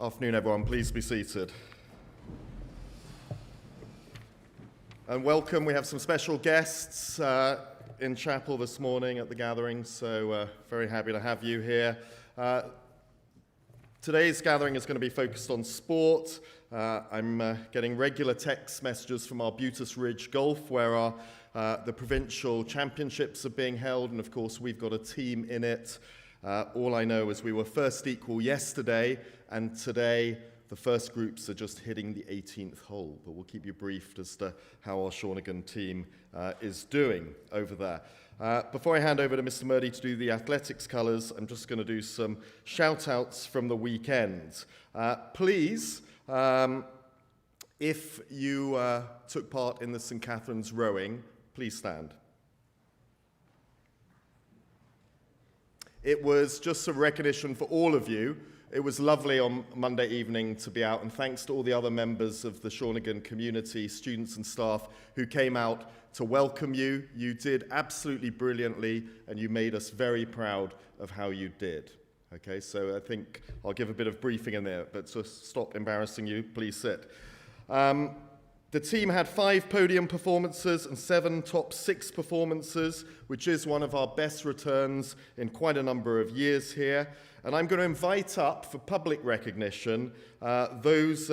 Afternoon, everyone. Please be seated. And welcome. We have some special guests in chapel this morning at the gathering, so very happy to have you here. Today's gathering is going to be focused on sport. I'm getting regular text messages from our Butus Ridge Golf, where the provincial championships are being held, and of course we've got a team in it. All I know is we were first equal yesterday, and today the first groups are just hitting the 18th hole, but we'll keep you briefed as to how our Shawnigan team is doing over there. Before I hand over to Mr. Murdy to do the athletics colours, I'm just going to do some shout-outs from the weekend. Please, if you took part in the St. Catherine's rowing, please stand. It was just some recognition for all of you. It was lovely on Monday evening to be out, and thanks to all the other members of the Shawnigan community, students and staff who came out to welcome you. You did absolutely brilliantly, and you made us very proud of how you did. Okay, so I think I'll give a bit of briefing in there, but to stop embarrassing you, please sit. The team had 5 podium performances and 7 top 6 performances, which is one of our best returns in quite a number of years here. And I'm going to invite up for public recognition those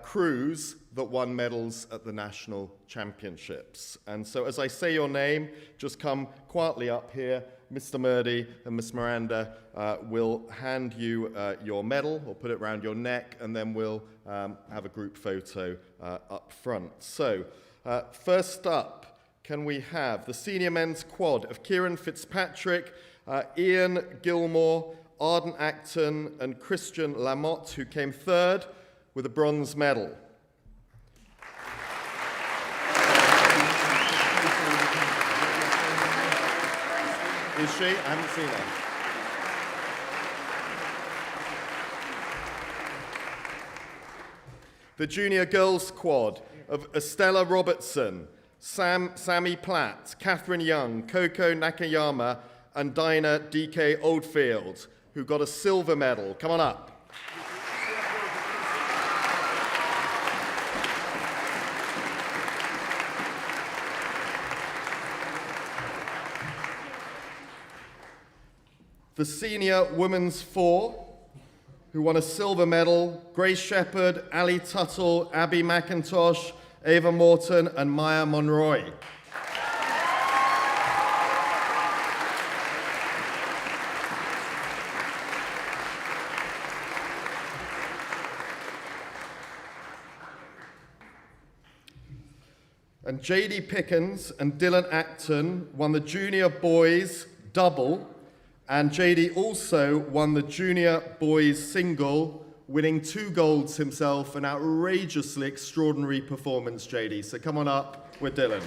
crews that won medals at the national championships. And so as I say your name, just come quietly up here. Mr. Murdy and Miss Miranda will hand you your medal, or put it around your neck, and then we'll have a group photo up front. So first up, can we have the senior men's quad of Kieran Fitzpatrick, Ian Gilmore, Arden Acton and Christian Lamotte, who came third with a bronze medal. Is she? I haven't seen her. The junior girls quad of Estella Robertson, Sammy Platt, Catherine Young, Coco Nakayama and Dinah DK Oldfield, who got a silver medal. Come on up. The senior women's 4, who won a silver medal, Grace Shepherd, Ali Tuttle, Abby McIntosh, Ava Morton, and Maya Monroy. And JD Pickens and Dylan Acton won the junior boys double, and JD also won the junior boys single, winning 2 golds himself. An outrageously extraordinary performance, JD. So come on up with Dylan.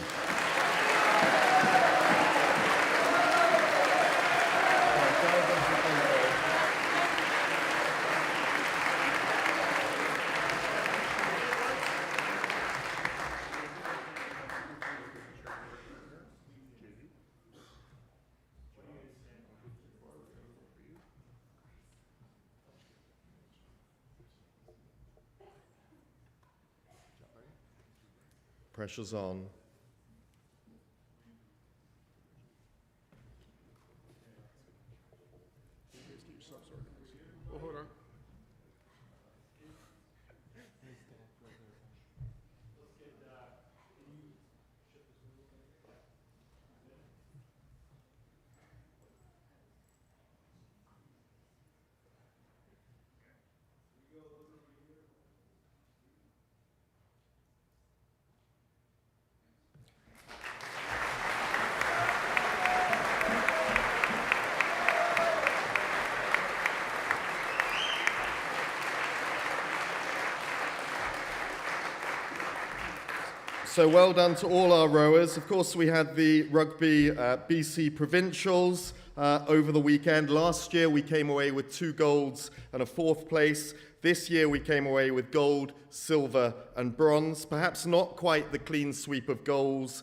Pressure's on. Oh, hold on. So well done to all our rowers. Of course, we had the Rugby BC Provincials over the weekend. Last year, we came away with 2 golds and a 4th place. This year, we came away with gold, silver, and bronze. Perhaps not quite the clean sweep of golds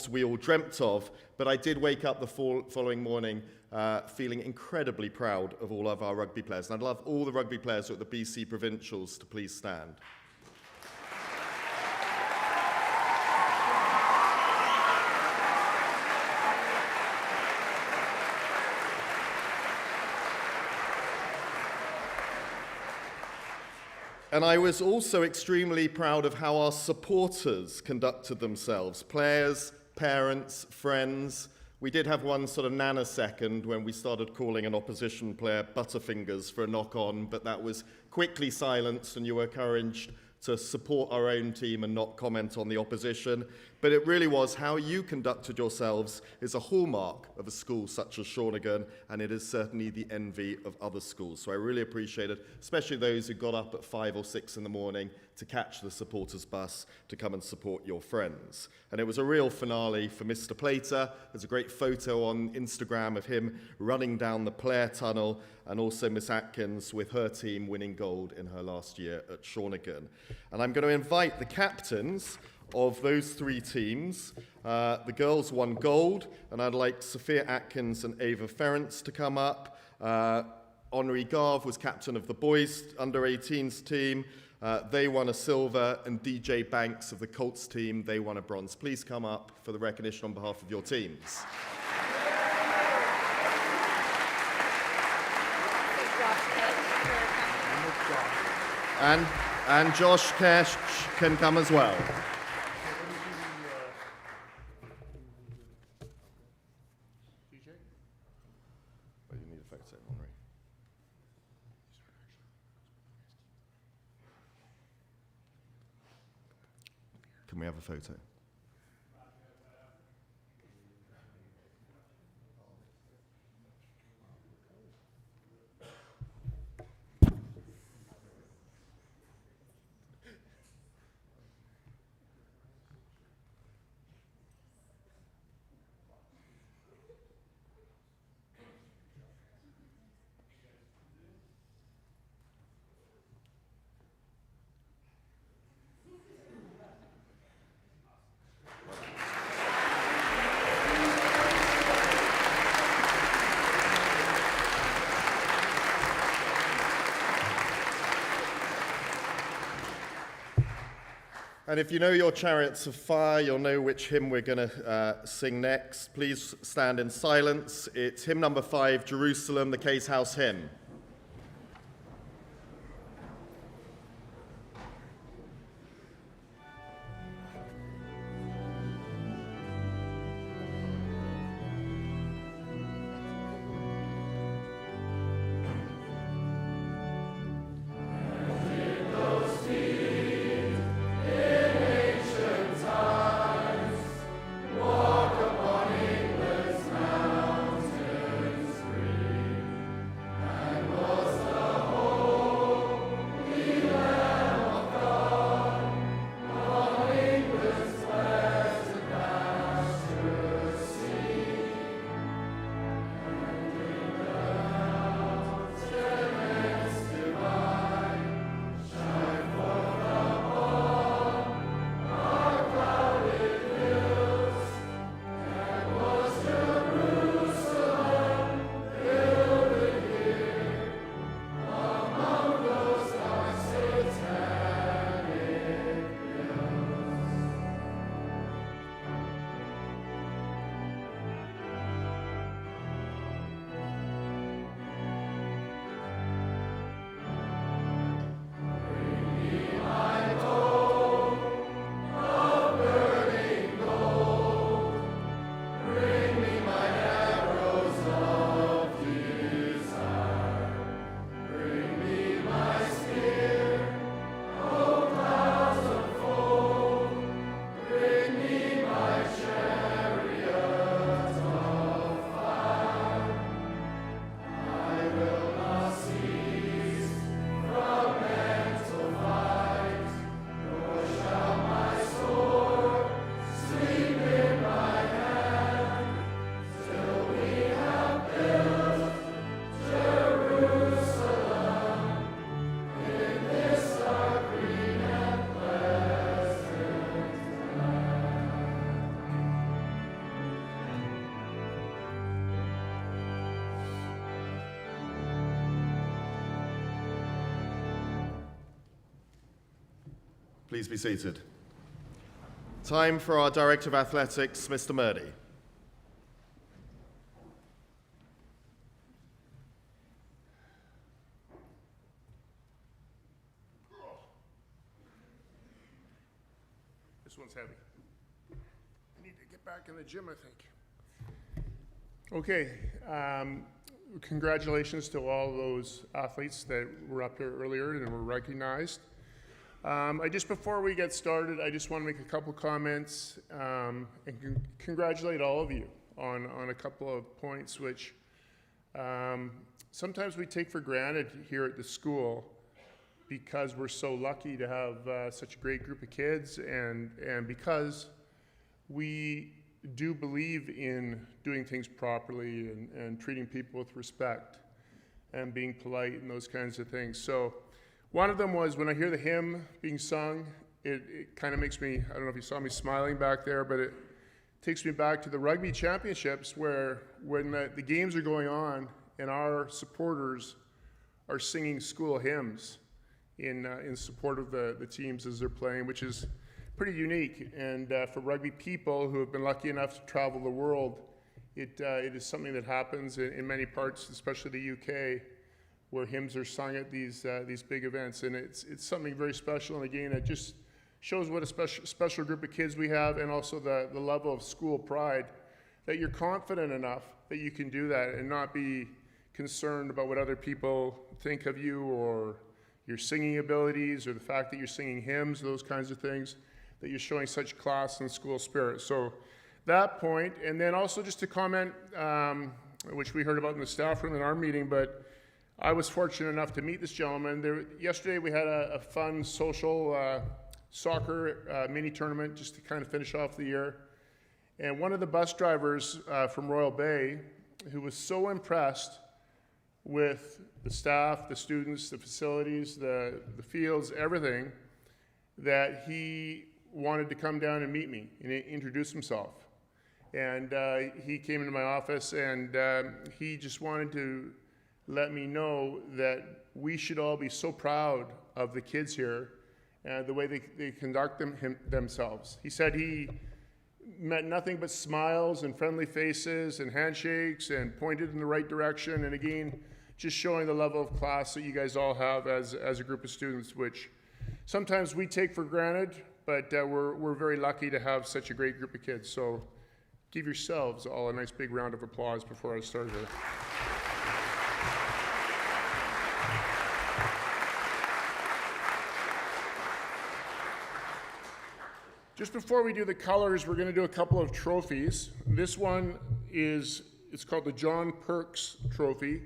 we all dreamt of, but I did wake up the following morning feeling incredibly proud of all of our rugby players. And I'd love all the rugby players who are at the BC Provincials to please stand. And I was also extremely proud of how our supporters conducted themselves. Players, parents, friends. We did have one sort of nanosecond when we started calling an opposition player Butterfingers for a knock-on, but that was quickly silenced and you were encouraged to support our own team and not comment on the opposition. But it really was how you conducted yourselves is a hallmark of a school such as Shawnigan, and it is certainly the envy of other schools. So I really appreciate it, especially those who got up at 5 or 6 in the morning to catch the supporters bus to come and support your friends. And it was a real finale for Mr. Plater. There's a great photo on Instagram of him running down the player tunnel, and also Miss Atkins with her team winning gold in her last year at Shawnigan. And I'm going to invite the captains of those 3 teams. The girls won gold, and I'd like Sophia Atkins and Ava Ferrance to come up. Henri Garve was captain of the boys under-18s team. They won a silver, and DJ Banks of the Colts team, they won a bronze. Please come up for the recognition on behalf of your teams. And Josh Kesh can come as well. Oh, you need a photo, Henri. Can we have a photo? And if you know your Chariots of Fire, you'll know which hymn we're going to sing next. Please stand in silence. It's hymn number 5, Jerusalem, the Case House Hymn. And Please be seated. Time for our Director of Athletics, Mr. Murdy. This one's heavy. I need to get back in the gym, I think. Okay, congratulations to all those athletes that were up here earlier and were recognized. Before we get started, I just want to make a couple comments and congratulate all of you on a couple of points which sometimes we take for granted here at the school because we're so lucky to have such a great group of kids and because we do believe in doing things properly and treating people with respect and being polite and those kinds of things. So one of them was when I hear the hymn being sung, it kind of makes me, I don't know if you saw me smiling back there, but it takes me back to the rugby championships where when the games are going on and our supporters are singing school hymns in support of the teams as they're playing, which is pretty unique. And for rugby people who have been lucky enough to travel the world, it is something that happens in many parts, especially the UK, where hymns are sung at these big events. And it's something very special. And again, it just shows what a special group of kids we have, and also the level of school pride, that you're confident enough that you can do that and not be concerned about what other people think of you or your singing abilities or the fact that you're singing hymns, those kinds of things, that you're showing such class and school spirit. So that point, and then also just to comment, which we heard about in the staff room in our meeting, but I was fortunate enough to meet this gentleman. Yesterday we had a fun social soccer mini tournament just to kind of finish off the year. And one of the bus drivers from Royal Bay, who was so impressed with the staff, the students, the facilities, the fields, everything, that he wanted to come down and meet me and introduce himself. And he came into my office and he just wanted to let me know that we should all be so proud of the kids here and the way they conduct themselves. He said he met nothing but smiles and friendly faces and handshakes and pointed in the right direction. And again, just showing the level of class that you guys all have as a group of students, which sometimes we take for granted, but we're very lucky to have such a great group of kids. So give yourselves all a nice big round of applause before I start here. Just before we do the colors, we're going to do a couple of trophies. This one it's called the John Perks Trophy.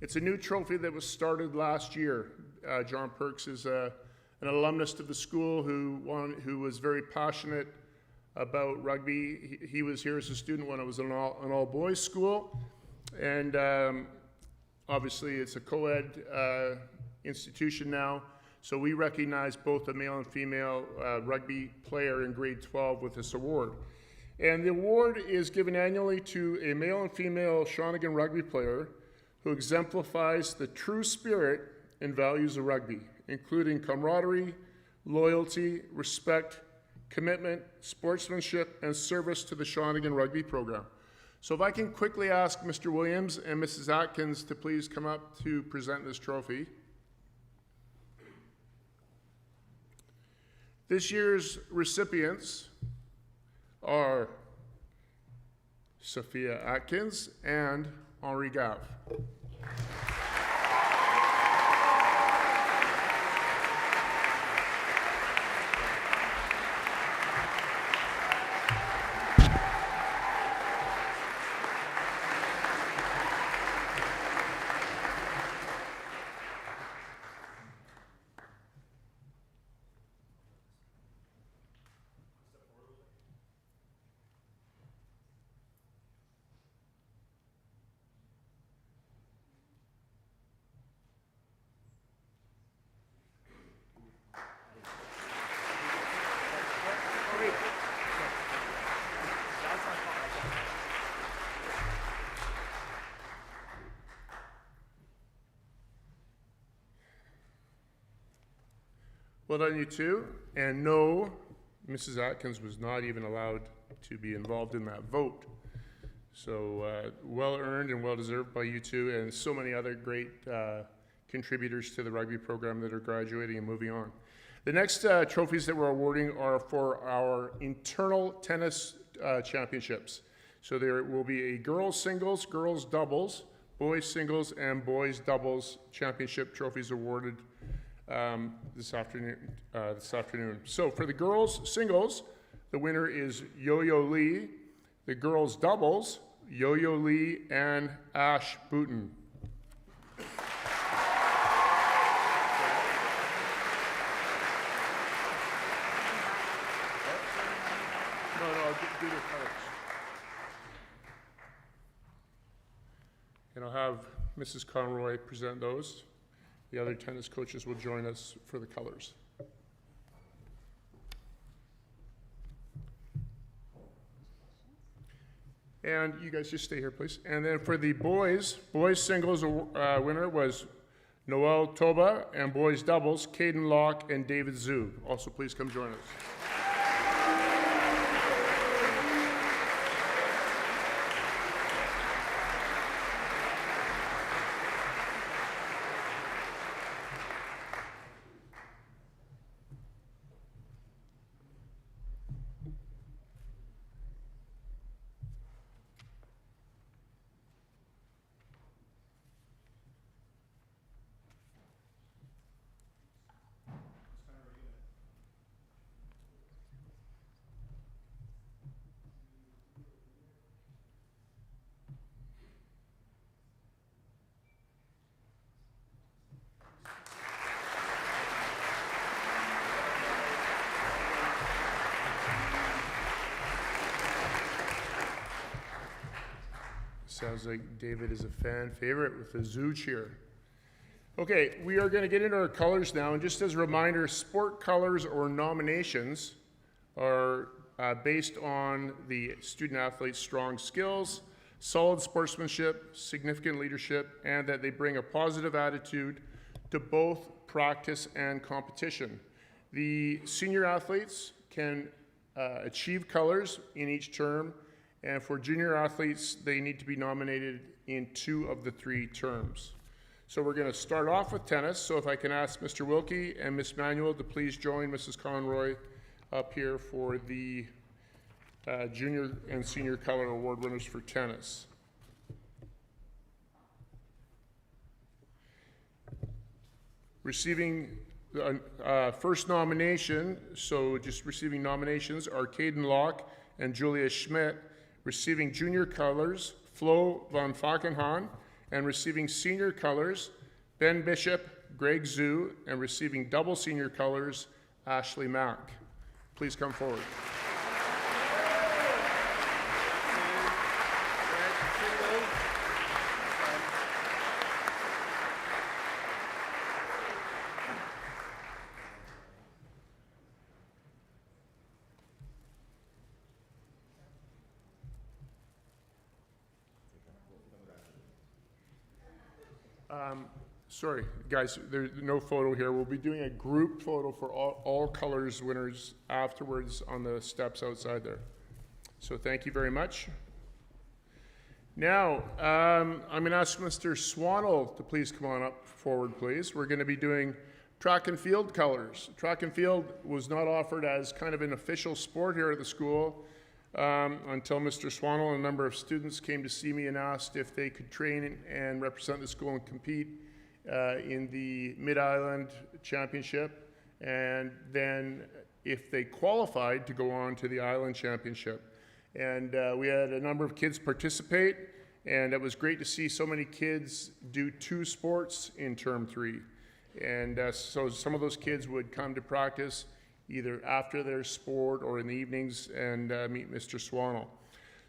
It's a new trophy that was started last year. John Perks is an alumnus of the school who was very passionate about rugby. He was here as a student when it was an all-boys school. And obviously it's a co-ed institution now. So we recognize both a male and female rugby player in grade 12 with this award. And the award is given annually to a male and female Shawnigan rugby player who exemplifies the true spirit and values of rugby, including camaraderie, loyalty, respect, commitment, sportsmanship, and service to the Shawnigan rugby program. So if I can quickly ask Mr. Williams and Mrs. Atkins to please come up to present this trophy. This year's recipients are Sophia Atkins and Henri Gav. Well done, you two. And no, Mrs. Atkins was not even allowed to be involved in that vote. So well earned and well deserved by you two, and so many other great contributors to the rugby program that are graduating and moving on. The next trophies that we're awarding are for our internal tennis championships. So there will be a girls singles, girls doubles, boys singles, and boys doubles championship trophies awarded this afternoon. So for the girls singles, the winner is Yo-Yo Lee. The girls doubles, Yo-Yo Lee and Ash Booten. Do the colors. And I'll have Mrs. Conroy present those. The other tennis coaches will join us for the colors. And you guys just stay here, please. And then for the boys singles winner was Noel Toba, and boys doubles, Caden Locke and David Zhu. Also, please come join us. Sounds like David is a fan favorite with the zoo cheer. Okay, we are going to get into our colors now, and just as a reminder, sport colors or nominations are based on the student athlete's strong skills, solid sportsmanship, significant leadership, and that they bring a positive attitude to both practice and competition. The senior athletes can achieve colors in each term, and for junior athletes, they need to be nominated in 2 of the 3 terms. So we're going to start off with tennis. So if I can ask Mr. Wilkie and Miss Manuel to please join Mrs. Conroy up here for the junior and senior color award winners for tennis. Receiving first nomination, so just receiving nominations, are Caden Locke and Julia Schmidt. Receiving junior colors, Flo van Falkenhaan, and receiving senior colors, Ben Bishop, Greg Zhu, and receiving double senior colors, Ashley Mack. Please come forward. Sorry, guys, there's no photo here. We'll be doing a group photo for all colors winners afterwards on the steps outside there. So thank you very much. Now, I'm going to ask Mr. Swannell to please come on up forward, please. We're going to be doing track and field colors. Track and field was not offered as kind of an official sport here at the school until Mr. Swannell and a number of students came to see me and asked if they could train and represent the school and compete in the Mid-Island Championship, and then if they qualified to go on to the Island Championship. And we had a number of kids participate, and it was great to see so many kids do 2 sports in term 3. And so some of those kids would come to practice either after their sport or in the evenings and meet Mr. Swannell.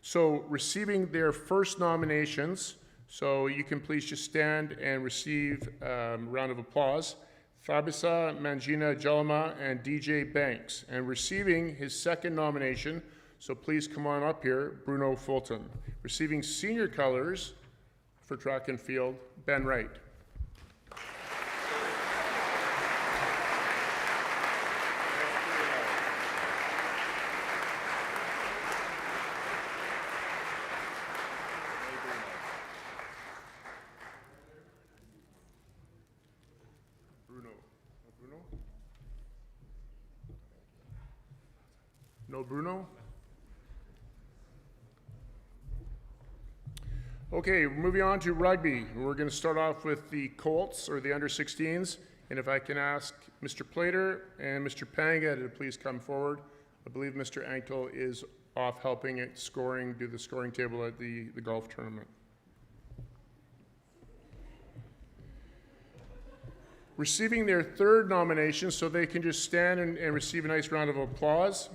So receiving their first nominations, so you can please just stand and receive a round of applause, Fabisa Mangina Jalama and DJ Banks. And receiving his second nomination, so please come on up here, Bruno Fulton. Receiving senior colors for track and field, Ben Wright. No Bruno? Okay, moving on to rugby. We're going to start off with the Colts, or the under-16s. And if I can ask Mr. Plater and Mr. Panga to please come forward. I believe Mr. Ankle is off helping at scoring, do the scoring table at the golf tournament. Receiving their third nomination, so they can just stand and receive a nice round of applause.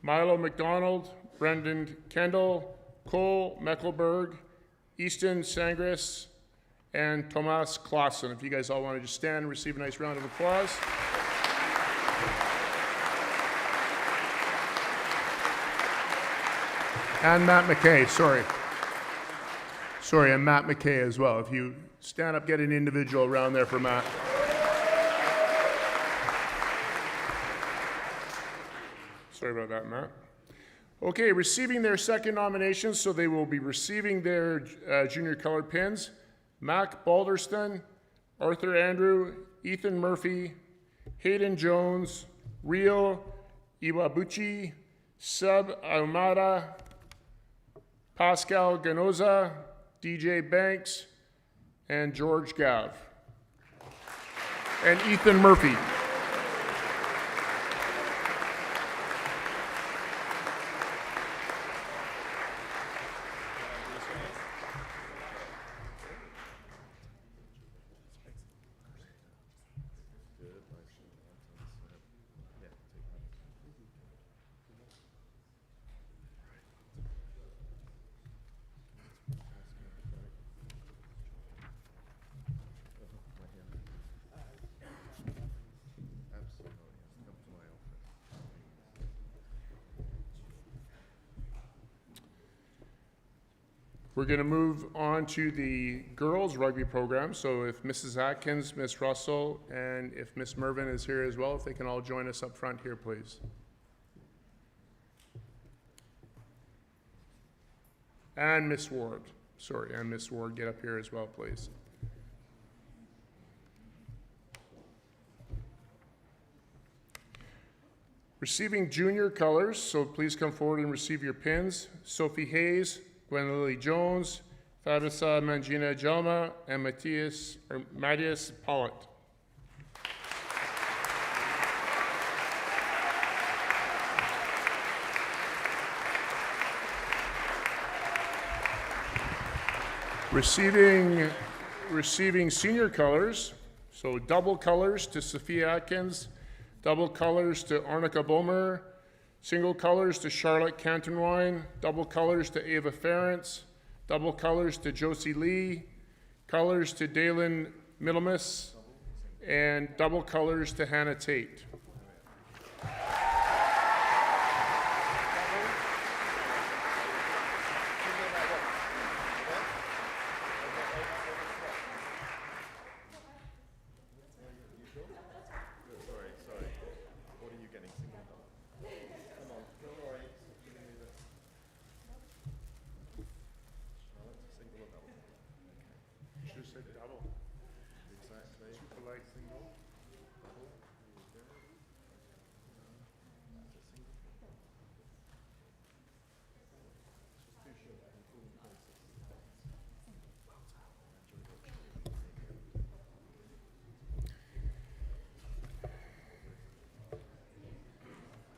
Milo McDonald, Brendan Kendall, Cole Mecklenburg, Easton Sangris, and Tomas Clausen. If you guys all want to just stand and receive a nice round of applause. And Matt McKay, sorry. Sorry, and Matt McKay as well. If you stand up, get an individual around there for Matt. Sorry about that, Matt. Okay, receiving their second nomination, so they will be receiving their junior colored pins. Mac Balderston, Arthur Andrew, Ethan Murphy, Hayden Jones, Rio Iwabuchi, Seb Ahumada, Pascal Ganoza, DJ Banks, and George Gav. And Ethan Murphy. We're going to move on to the girls rugby program. So if Mrs. Atkins, Miss Russell, and if Miss Mervin is here as well, if they can all join us up front here, please. And Miss Ward. Sorry, and Miss Ward, get up here as well, please. Receiving junior colors, so please come forward and receive your pins. Sophie Hayes, Gwen Lily Jones, Fabisa Mangina Jalma, and Matthias Pollitt. Receiving senior colors, so double colors to Sophia Atkins, double colors to Arnica Bomer, single colors to Charlotte Cantonwine, double colors to Ava Ferentz, double colors to Josie Lee, colors to Dalen Middlemas, and double colors to Hannah Tate.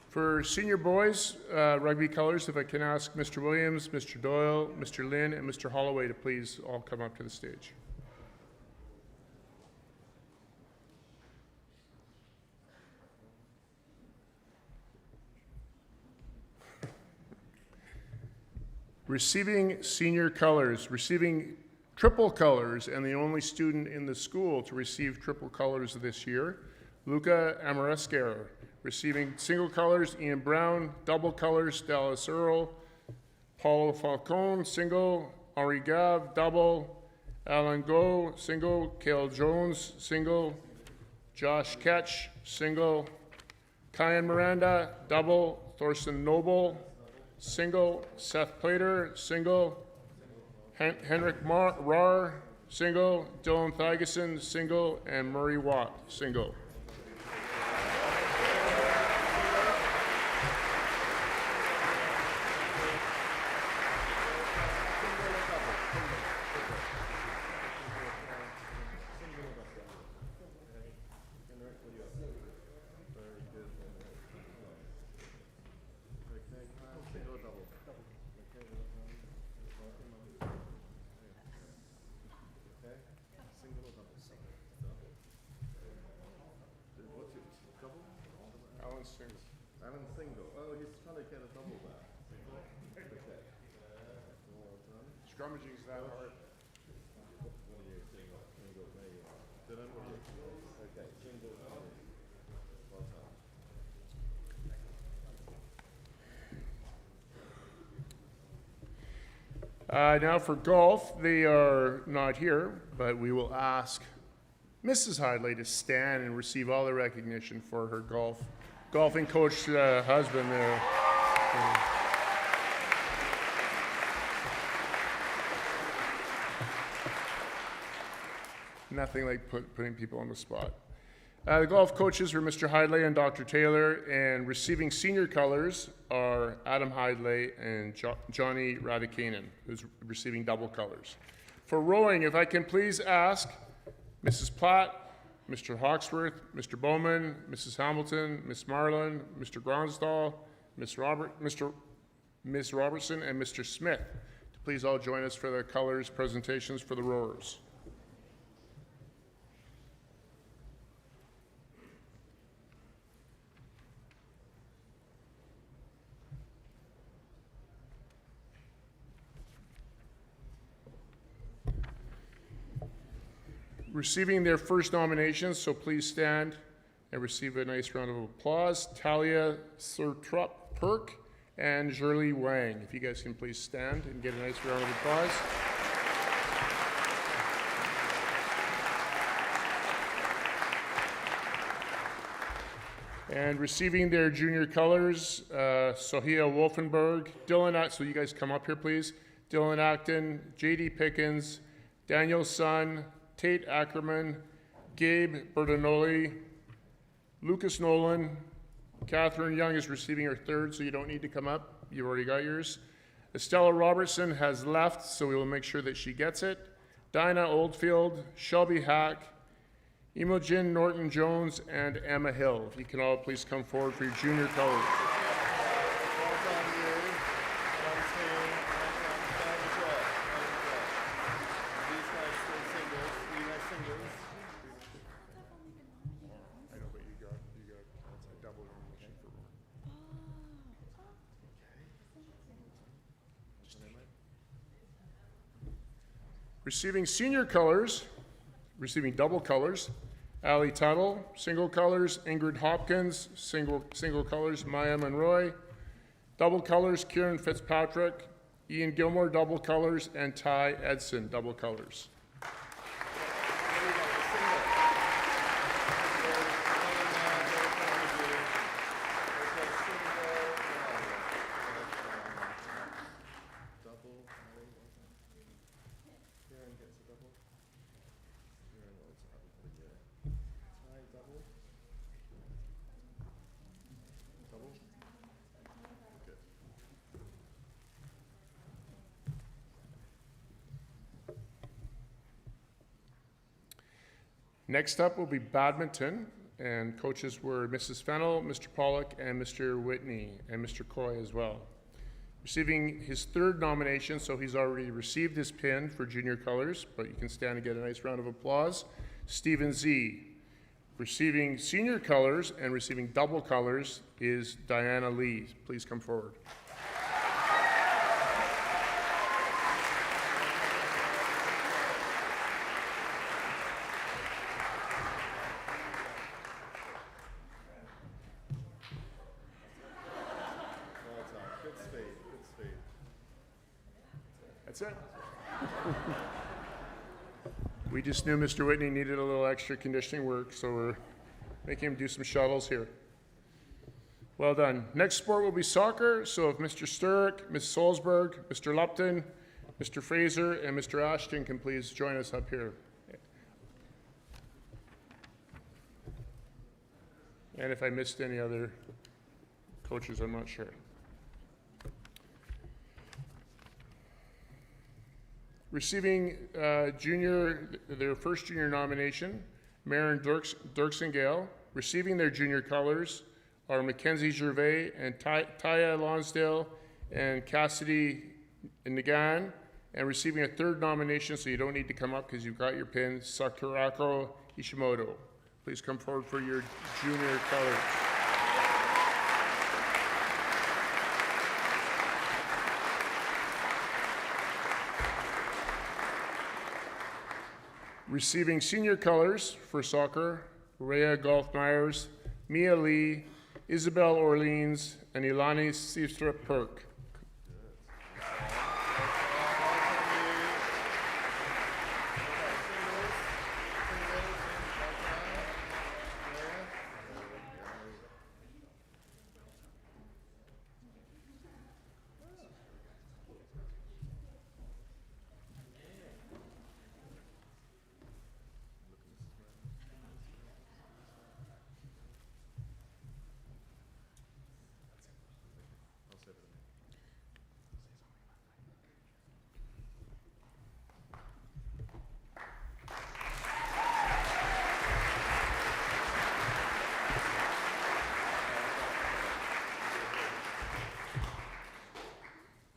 For senior boys, rugby colors, if I can ask Mr. Williams, Mr. Doyle, Mr. Lynn, and Mr. Holloway to please all come up to the stage. Receiving senior colors, receiving triple colors, and the only student in the school to receive triple colors this year, Luca Amoresquer. Receiving single colors, Ian Brown, double colors, Dallas Earl, Paulo Falcone, single, Henri Gav, double, Alan Go, single, Cale Jones, single, Josh Ketch, single, Kyan Miranda, double, Thorsten Noble, single, Seth Plater, single, Henrik Rar, single, Dylan Thigeson, single, and Murray Watt, single. Alan single. Oh, he's trying to get a double there. Okay. Well done. Scrummaging's that hard. What are you? Single. Single. There you are. Dylan, what are you? Okay. Single. Well done. Now for golf, they are not here, but we will ask Mrs. Hidley to stand and receive all the recognition for her golfing coach husband there. Nothing like putting people on the spot. The golf coaches were Mr. Hidley and Dr. Taylor, and receiving senior colors are Adam Hidley and Johnny Radikainen, who's receiving double colors. For rowing, if I can please ask Mrs. Platt, Mr. Hawksworth, Mr. Bowman, Mrs. Hamilton, Miss Marlin, Mr. Gronsdahl, Miss Robertson, and Mr. Smith to please all join us for the colors presentations for the rowers. Receiving their first nominations, so please stand and receive a nice round of applause. Talia Sertrup Perk and Shirley Wang. If you guys can please stand and get a nice round of applause. And receiving their junior colors, Sohia Wolfenberg, Dylan, so you guys come up here please. Dylan Acton, J.D. Pickens, Daniel Sun, Tate Ackerman, Gabe Bertinoli, Lucas Nolan, Catherine Young is receiving her third, so you don't need to come up. You've already got yours. Estella Robertson has left, so we will make sure that she gets it. Dinah Oldfield, Shelby Hack, Imogen Norton-Jones, and Emma Hill. If you can all please come forward for your junior colors. Well done, you. Well done, team. Well done. These guys still singles. You guys singles. I know, but you got a double nomination for one. Receiving senior colors, receiving double colors, Ali Tuttle, single colors, Ingrid Hopkins, single colors, Maya Monroy, double colors, Kieran Fitzpatrick, Ian Gilmore, double colors, and Ty Edson, double colors. Next up will be badminton, and coaches were Mrs. Fennell, Mr. Pollock, and Mr. Whitney, and Mr. Coy as well. Receiving his third nomination, so he's already received his pin for junior colors, but you can stand and get a nice round of applause, Stephen Z. Receiving senior colors and receiving double colors is Diana Lee. Please come forward. That's it. We just knew Mr. Whitney needed a little extra conditioning work, so we're making him do some shuttles here. Well done. Next sport will be soccer, so if Mr. Sturrock, Ms. Solzberg, Mr. Lupton, Mr. Fraser, and Mr. Ashton can please join us up here. And if I missed any other coaches, I'm not sure. Receiving their first junior nomination, Maren Dirksengale. Receiving their junior colors are Mackenzie Gervais and Taya Lonsdale and Cassidy Nagan. And receiving a third nomination, so you don't need to come up because you've got your pin, Sakurako Ishimoto. Please come forward for your junior colors. Receiving senior colors for soccer, Rhea Golf Myers, Mia Lee, Isabel Orleans, and Ilani Sifra Perk.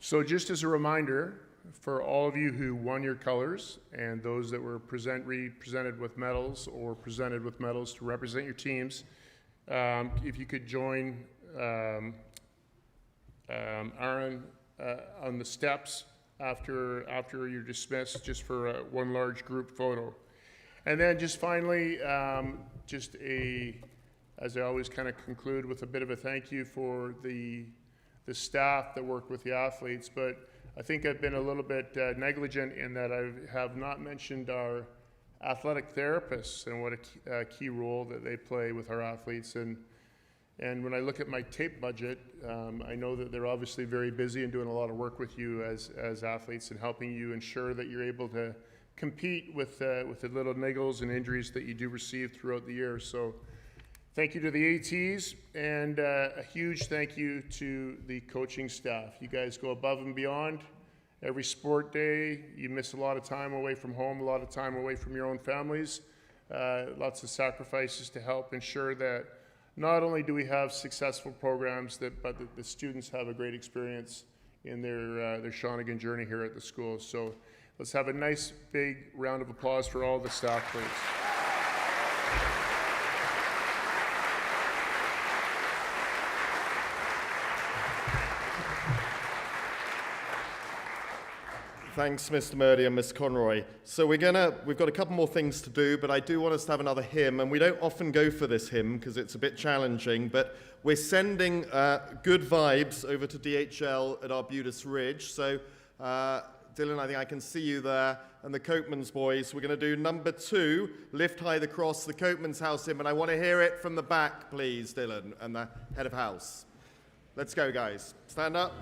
So just as a reminder, for all of you who won your colors and those that were presented with medals or presented with medals to represent your teams, if you could join Aaron on the steps after you're dismissed, just for one large group photo. And then just finally, as I always kind of conclude with a bit of a thank you for the staff that work with the athletes, but I think I've been a little bit negligent in that I have not mentioned our athletic therapists and what a key role that they play with our athletes. And when I look at my tape budget, I know that they're obviously very busy and doing a lot of work with you as athletes and helping you ensure that you're able to compete with the little niggles and injuries that you do receive throughout the year. So thank you to the ATs, and a huge thank you to the coaching staff. You guys go above and beyond. Every sport day, you miss a lot of time away from home, a lot of time away from your own families, lots of sacrifices to help ensure that not only do we have successful programs, but that the students have a great experience in their Shawnigan journey here at the school. So let's have a nice big round of applause for all the staff, please. Thanks, Mr. Murdy and Ms. Conroy. So we've got a couple more things to do, but I do want us to have another hymn, and we don't often go for this hymn because it's a bit challenging, but we're sending good vibes over to DHL at Arbutus Ridge. So Dylan, I think I can see you there, and the Coatman's boys. We're going to do number 2, Lift High the Cross, the Coatman's house hymn, and I want to hear it from the back, please, Dylan, and the head of house. Let's go, guys. Stand up.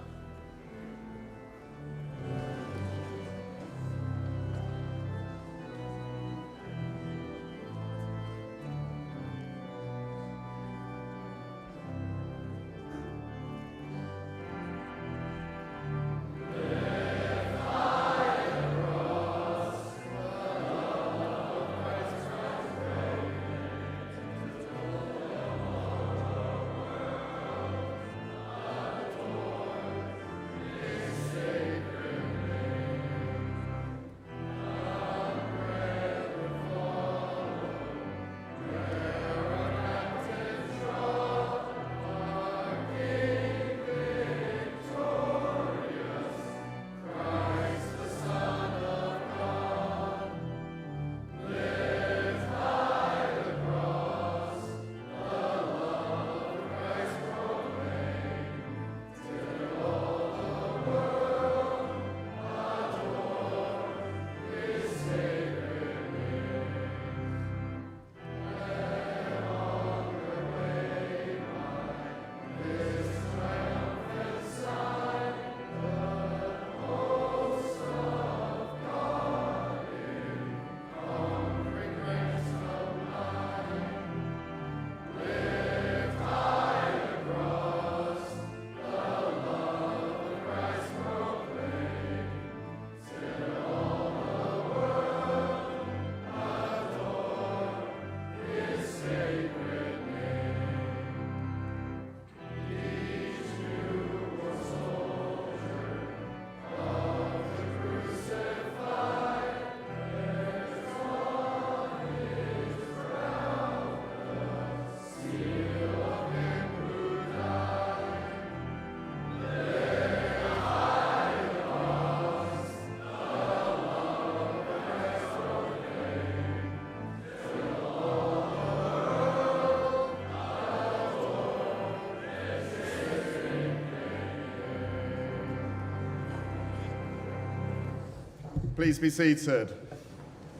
Please be seated.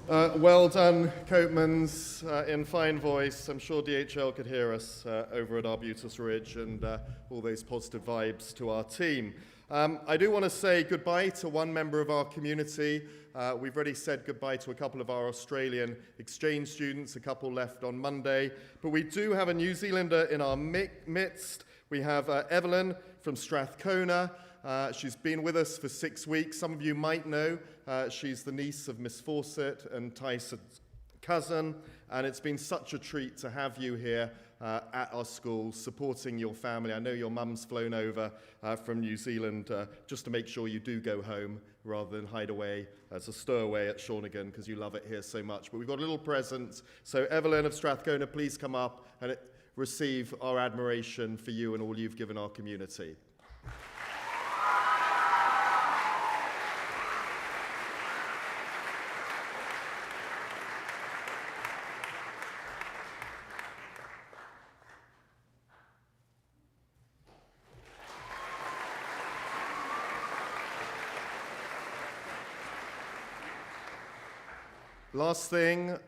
Well done, Coatmans, in fine voice. I'm sure DHL could hear us over at Arbutus Ridge, and all those positive vibes to our team. I do want to say goodbye to one member of our community. We've already said goodbye to a couple of our Australian exchange students, a couple left on Monday. But we do have a New Zealander in our midst. We have Evelyn from Strathcona. She's been with us for 6 weeks. Some of you might know she's the niece of Miss Fawcett and Tyson's cousin, and it's been such a treat to have you here at our school, supporting your family. I know your mum's flown over from New Zealand just to make sure you do go home rather than hide away as a stowaway at Shawnigan because you love it here so much. But we've got a little present. So Evelyn of Strathcona, please come up and receive our admiration for you and all you've given our community. Last thing,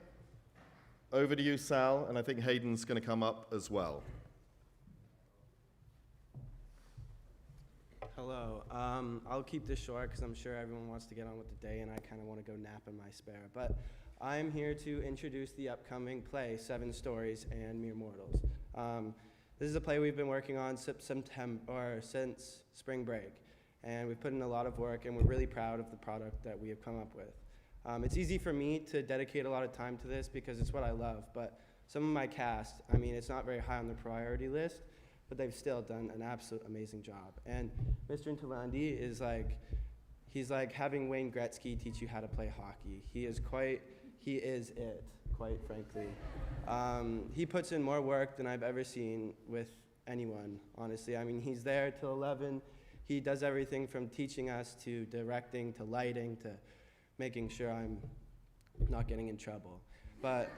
over to you, Sal, and I think Hayden's going to come up as well. Hello. I'll keep this short because I'm sure everyone wants to get on with the day and I kind of want to go nap in my spare. But I'm here to introduce the upcoming play, 7 Stories and Mere Mortals. This is a play we've been working on since spring break. And we've put in a lot of work and we're really proud of the product that we have come up with. It's easy for me to dedicate a lot of time to this because it's what I love, but some of my cast, I mean, it's not very high on the priority list, but they've still done an absolute amazing job. And Mr. Interlandi is he's like having Wayne Gretzky teach you how to play hockey. He is it, quite frankly. He puts in more work than I've ever seen with anyone, honestly. I mean, he's there till 11. He does everything from teaching us to directing to lighting to making sure I'm not getting in trouble. But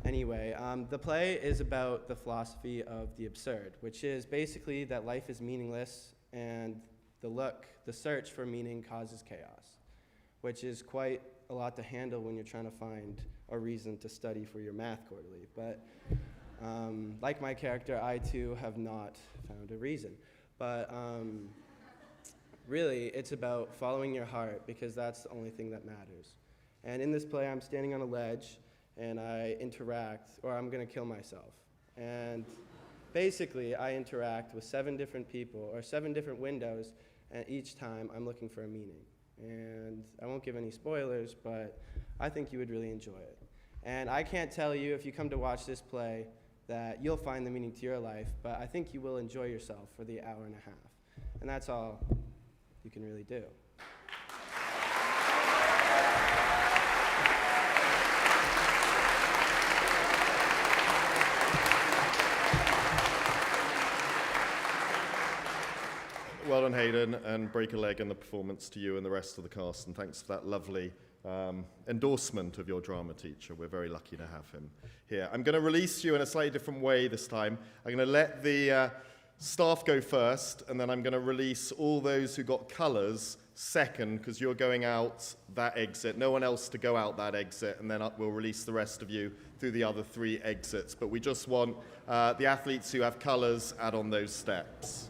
anyway, the play is about the philosophy of the absurd, which is basically that life is meaningless and the search for meaning causes chaos, which is quite a lot to handle when you're trying to find a reason to study for your math quarterly. But like my character, I too have not found a reason. But really, it's about following your heart because that's the only thing that matters. And in this play, I'm standing on a ledge and I interact, or I'm gonna kill myself. And basically, I interact with 7 different people, or 7 different windows, and each time I'm looking for a meaning. And I won't give any spoilers, but I think you would really enjoy it. And I can't tell you, if you come to watch this play, that you'll find the meaning to your life, but I think you will enjoy yourself for the hour and a half. And that's all you can really do. Well done, Hayden, and break a leg in the performance to you and the rest of the cast, and thanks for that lovely endorsement of your drama teacher. We're very lucky to have him here. I'm going to release you in a slightly different way this time. I'm going to let the staff go first, and then I'm going to release all those who got colours second, because you're going out that exit. No one else to go out that exit, and then we'll release the rest of you through the other 3 exits. But we just want the athletes who have colours out on those steps.